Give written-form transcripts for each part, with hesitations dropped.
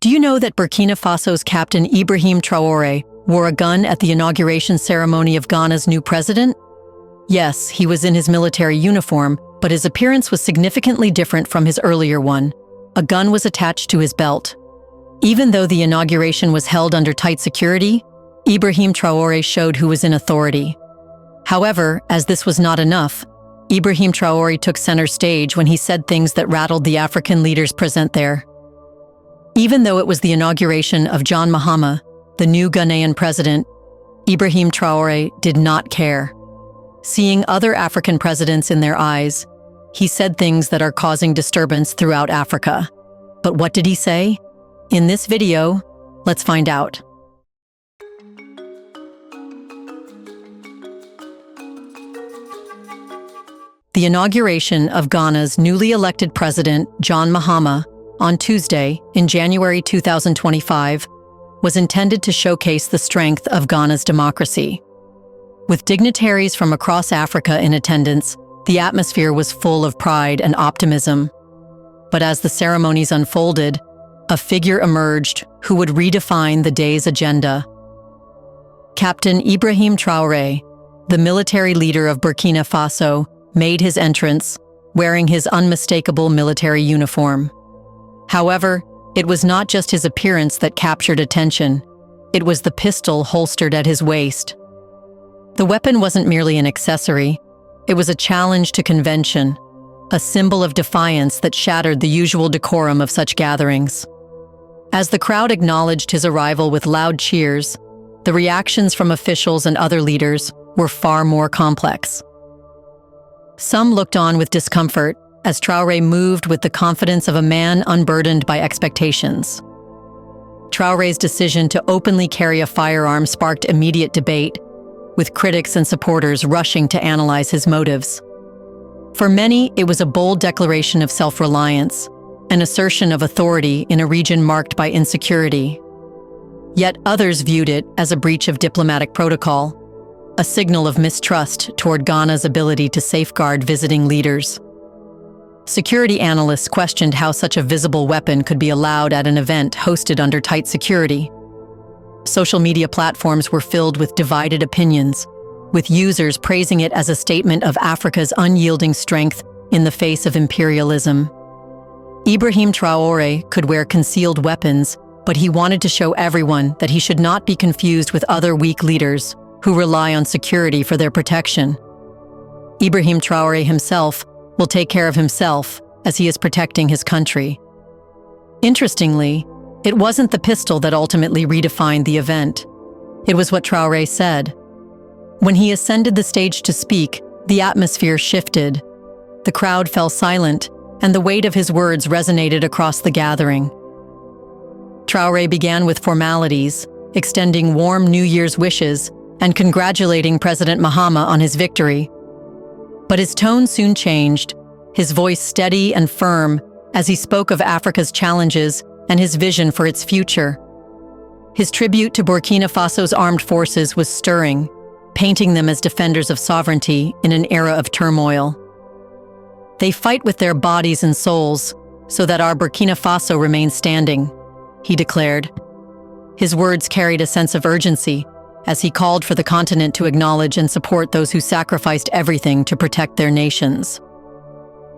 Do you know that Burkina Faso's Captain Ibrahim Traoré wore a gun at the inauguration ceremony of Ghana's new president? Yes, he was in his military uniform, but his appearance was significantly different from his earlier one. A gun was attached to his belt. Even though the inauguration was held under tight security, Ibrahim Traoré showed who was in authority. However, as this was not enough, Ibrahim Traoré took center stage when he said things that rattled the African leaders present there. Even though it was the inauguration of John Mahama, the new Ghanaian president, Ibrahim Traoré did not care. Seeing other African presidents in their eyes, he said things that are causing disturbance throughout Africa. But what did he say? In this video, let's find out. The inauguration of Ghana's newly elected president, John Mahama, on Tuesday, in January 2025, was intended to showcase the strength of Ghana's democracy. With dignitaries from across Africa in attendance, the atmosphere was full of pride and optimism. But as the ceremonies unfolded, a figure emerged who would redefine the day's agenda. Captain Ibrahim Traoré, the military leader of Burkina Faso, made his entrance, wearing his unmistakable military uniform. However, it was not just his appearance that captured attention. It was the pistol holstered at his waist. The weapon wasn't merely an accessory. It was a challenge to convention, a symbol of defiance that shattered the usual decorum of such gatherings. As the crowd acknowledged his arrival with loud cheers, the reactions from officials and other leaders were far more complex. Some looked on with discomfort as Traoré moved with the confidence of a man unburdened by expectations. Traoré's decision to openly carry a firearm sparked immediate debate, with critics and supporters rushing to analyze his motives. For many, it was a bold declaration of self-reliance, an assertion of authority in a region marked by insecurity. Yet others viewed it as a breach of diplomatic protocol, a signal of mistrust toward Ghana's ability to safeguard visiting leaders. Security analysts questioned how such a visible weapon could be allowed at an event hosted under tight security. Social media platforms were filled with divided opinions, with users praising it as a statement of Africa's unyielding strength in the face of imperialism. Ibrahim Traoré could wear concealed weapons, but he wanted to show everyone that he should not be confused with other weak leaders who rely on security for their protection. Ibrahim Traoré himself will take care of himself as he is protecting his country. Interestingly, it wasn't the pistol that ultimately redefined the event. It was what Traoré said. When he ascended the stage to speak, the atmosphere shifted. The crowd fell silent, and the weight of his words resonated across the gathering. Traoré began with formalities, extending warm New Year's wishes and congratulating President Mahama on his victory. But his tone soon changed, his voice steady and firm as he spoke of Africa's challenges and his vision for its future. His tribute to Burkina Faso's armed forces was stirring, painting them as defenders of sovereignty in an era of turmoil. "They fight with their bodies and souls so that our Burkina Faso remains standing," he declared. His words carried a sense of urgency as he called for the continent to acknowledge and support those who sacrificed everything to protect their nations.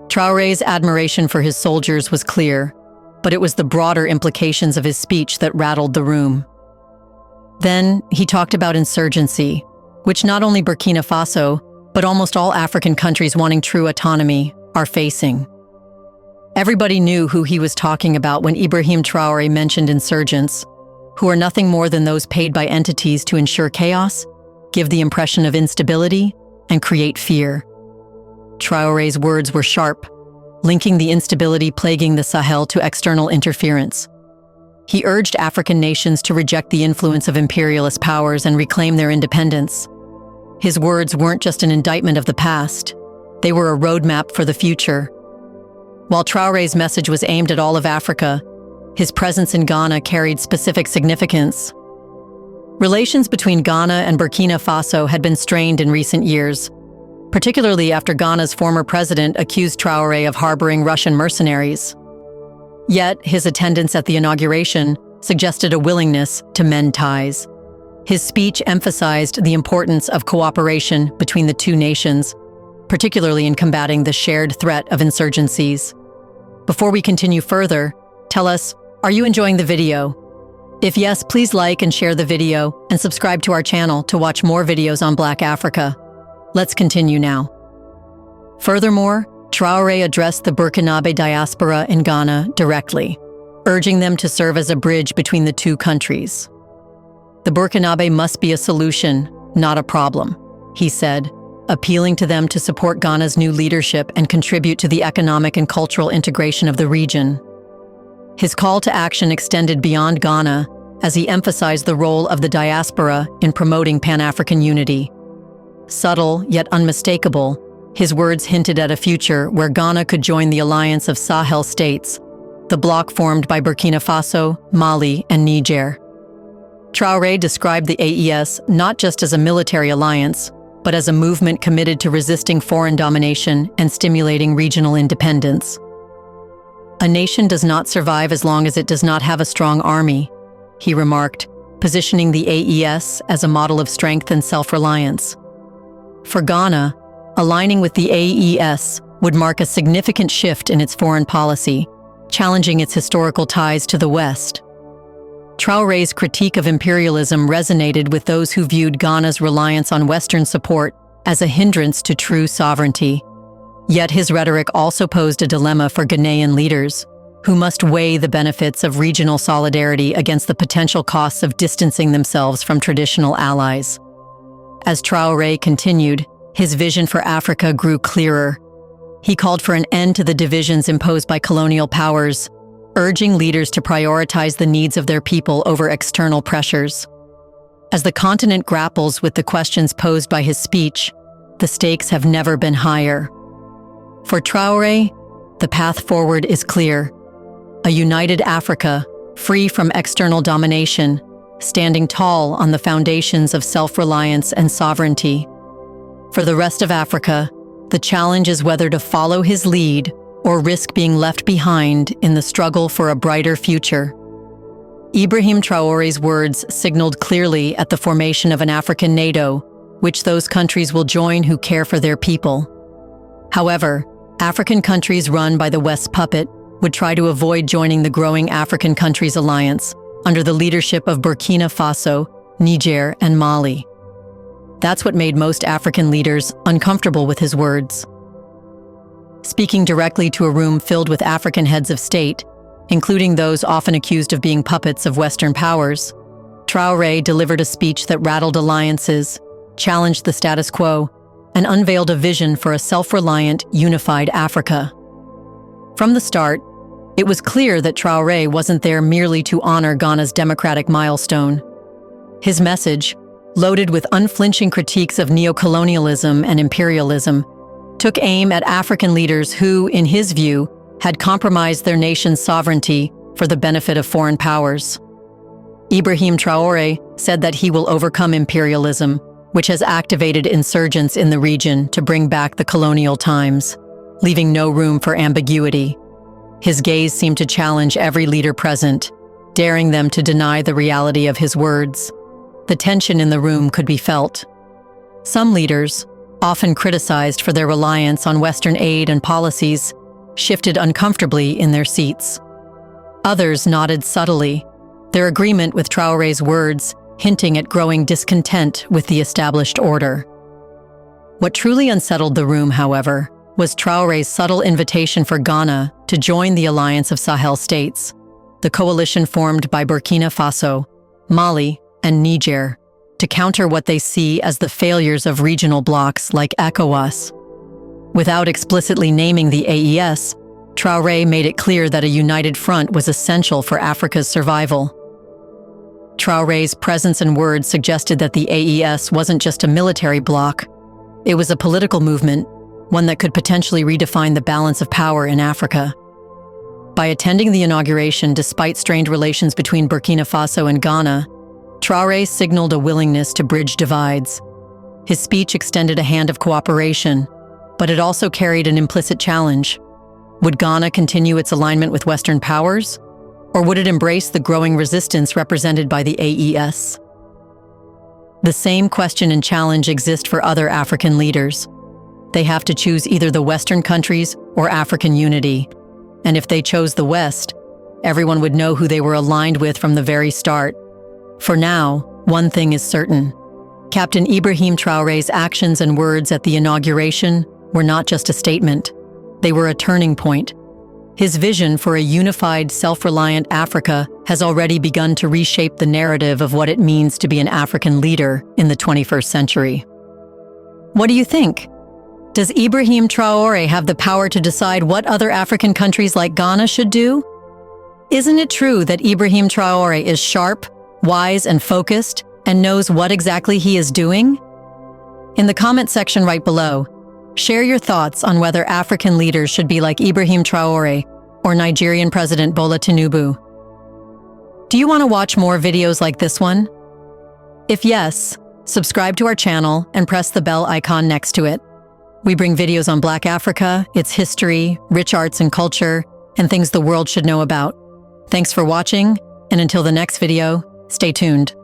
Traoré's admiration for his soldiers was clear, but it was the broader implications of his speech that rattled the room. Then he talked about insurgency, which not only Burkina Faso, but almost all African countries wanting true autonomy are facing. Everybody knew who he was talking about when Ibrahim Traoré mentioned insurgents, who are nothing more than those paid by entities to ensure chaos, give the impression of instability, and create fear. Traoré's words were sharp, linking the instability plaguing the Sahel to external interference. He urged African nations to reject the influence of imperialist powers and reclaim their independence. His words weren't just an indictment of the past, they were a roadmap for the future. While Traoré's message was aimed at all of Africa, his presence in Ghana carried specific significance. Relations between Ghana and Burkina Faso had been strained in recent years, particularly after Ghana's former president accused Traoré of harboring Russian mercenaries. Yet, his attendance at the inauguration suggested a willingness to mend ties. His speech emphasized the importance of cooperation between the two nations, particularly in combating the shared threat of insurgencies. Before we continue further, tell us, are you enjoying the video? If yes, please like and share the video and subscribe to our channel to watch more videos on Black Africa. Let's continue now. Furthermore, Traoré addressed the Burkinabe diaspora in Ghana directly, urging them to serve as a bridge between the two countries. The Burkinabe must be a solution, not a problem, he said, appealing to them to support Ghana's new leadership and contribute to the economic and cultural integration of the region. His call to action extended beyond Ghana as he emphasized the role of the diaspora in promoting Pan-African unity. Subtle yet unmistakable, his words hinted at a future where Ghana could join the alliance of Sahel states, the bloc formed by Burkina Faso, Mali, and Niger. Traoré described the AES not just as a military alliance, but as a movement committed to resisting foreign domination and stimulating regional independence. A nation does not survive as long as it does not have a strong army, he remarked, positioning the AES as a model of strength and self-reliance. For Ghana, aligning with the AES would mark a significant shift in its foreign policy, challenging its historical ties to the West. Traoré's critique of imperialism resonated with those who viewed Ghana's reliance on Western support as a hindrance to true sovereignty. Yet his rhetoric also posed a dilemma for Ghanaian leaders, who must weigh the benefits of regional solidarity against the potential costs of distancing themselves from traditional allies. As Traoré continued, his vision for Africa grew clearer. He called for an end to the divisions imposed by colonial powers, urging leaders to prioritize the needs of their people over external pressures. As the continent grapples with the questions posed by his speech, the stakes have never been higher. For Traoré, the path forward is clear: a united Africa, free from external domination, standing tall on the foundations of self-reliance and sovereignty. For the rest of Africa, the challenge is whether to follow his lead or risk being left behind in the struggle for a brighter future. IBRAHIM Traore's words signaled clearly at the formation of an African NATO, which those countries will join who care for their people. However, African countries run by the West's puppet would try to avoid joining the growing African Countries Alliance under the leadership of Burkina Faso, Niger, and Mali. That's what made most African leaders uncomfortable with his words. Speaking directly to a room filled with African heads of state, including those often accused of being puppets of Western powers, Traoré delivered a speech that rattled alliances, challenged the status quo, and unveiled a vision for a self-reliant, unified Africa. From the start, it was clear that Traoré wasn't there merely to honor Ghana's democratic milestone. His message, loaded with unflinching critiques of neocolonialism and imperialism, took aim at African leaders who, in his view, had compromised their nation's sovereignty for the benefit of foreign powers. IBRAHIM Traoré said that he will overcome imperialism, which has activated insurgents in the region to bring back the colonial times, leaving no room for ambiguity. His gaze seemed to challenge every leader present, daring them to deny the reality of his words. The tension in the room could be felt. Some leaders, often criticized for their reliance on Western aid and policies, shifted uncomfortably in their seats. Others nodded subtly, their agreement with Traoré's words hinting at growing discontent with the established order. What truly unsettled the room, however, was Traoré's subtle invitation for Ghana to join the alliance of Sahel states, the coalition formed by Burkina Faso, Mali, and Niger, to counter what they see as the failures of regional blocs like ECOWAS. Without explicitly naming the AES, Traoré made it clear that a united front was essential for Africa's survival. Traoré's presence and words suggested that the AES wasn't just a military bloc, it was a political movement, one that could potentially redefine the balance of power in Africa. By attending the inauguration despite strained relations between Burkina Faso and Ghana, Traoré signaled a willingness to bridge divides. His speech extended a hand of cooperation, but it also carried an implicit challenge. Would Ghana continue its alignment with Western powers? Or would it embrace the growing resistance represented by the AES? The same question and challenge exist for other African leaders. They have to choose either the Western countries or African unity. And if they chose the West, everyone would know who they were aligned with from the very start. For now, one thing is certain. Captain IBRAHIM Traore's actions and words at the inauguration were not just a statement. They were a turning point. His vision for a unified, self-reliant Africa has already begun to reshape the narrative of what it means to be an African leader in the 21st century. What do you think? Does IBRAHIM Traore have the power to decide what other African countries like Ghana should do? Isn't it true that IBRAHIM Traore is sharp, wise, and focused, and knows what exactly he is doing? In the comment section right below, share your thoughts on whether African leaders should be like IBRAHIM Traore or Nigerian President Bola Tinubu. Do you want to watch more videos like this one? If yes, subscribe to our channel and press the bell icon next to it. We bring videos on Black Africa, its history, rich arts and culture, and things the world should know about. Thanks for watching, and until the next video, stay tuned.